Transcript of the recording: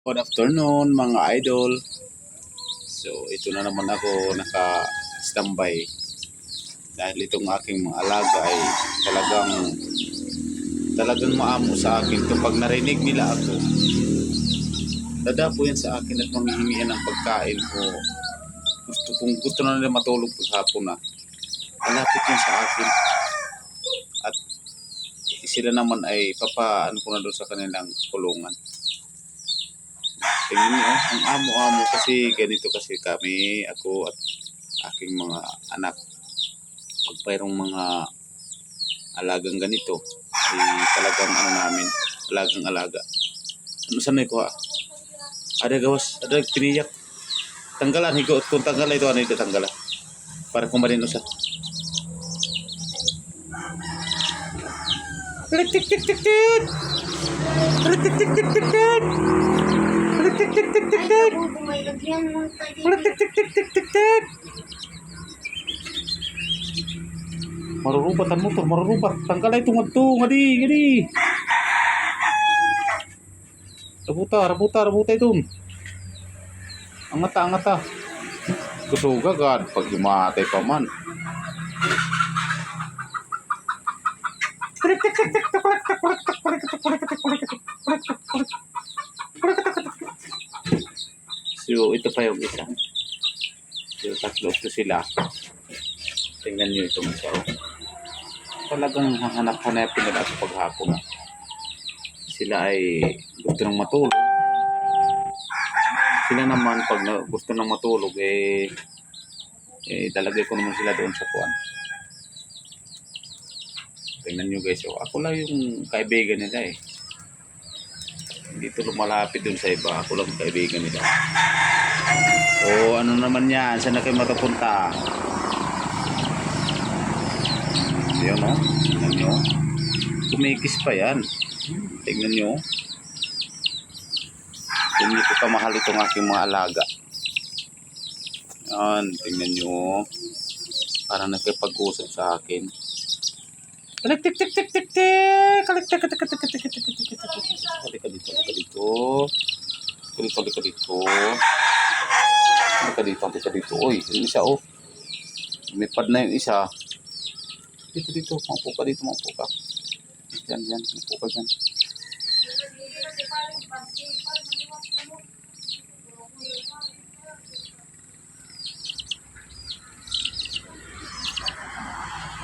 Good afternoon mga idol. So ito na naman ako naka-standby dahil itong aking mga alaga ay talagang maamo sa akin. Kapag narinig nila ako, dadapo yan sa akin at manghihingi yan ng pagkain ko. Gusto na nila matulog paghapon na, malapit yan sa akin. At sila naman ay papaano ko na doon sa kanilang kulungan. Tingnan niyo, ang amo-amo kasi ganito kasi kami, ako at aking mga anak. Pag mayroong mga alagang ganito, ay talagang ano namin, alagang-alaga. Ano sanay ko ha? Ada gawas, ada tiniyak. Tanggalan, higot kung tanggalan ito, ano ito tanggalan. Para kumarin usap. Tik-tik-tik-tik-tik! Tik-tik-tik-tik-tik! Tik-tik-tik-tik-tik! Tik-tik-tik-tik-tik! Marurubat ang motor, marurubat. Tanggalay itong agto, ngadi. Rabuta ito. Angata. Kusuga gad, pag himatay pa man. So, ito pa yung isa. So, tatlo sila. Tingnan nyo itong isa. Talagang hahanap-hanapin nila sa paghapon. Sila ay gusto nang matulog. Sila naman pag gusto nang matulog talagay ko naman sila doon sa kuwan. Tingnan nyo guys. So, ako lang yung kaibigan nila Dito lumalapit dun sa iba. Ako lang kaibigan nila. O ano naman yan? Saan na kayo matapunta? Ayan o. Tingnan nyo. Kumikis pa yan. Tingnan nyo. Tingnan ko kamahal itong aking mga alaga. Yan. Tingnan nyo. Parang nakipag-usap sa akin. Kalik-tik-tik-tik-tik-tik! Kalik-tik-tik-tik-tik-tik-tik-tik-tik-tik! Halika dito. Halika dito. Uy, yung isa Lumipad na yung isa. Dito. Maupo ka dito. Yan. Maupo ka dyan.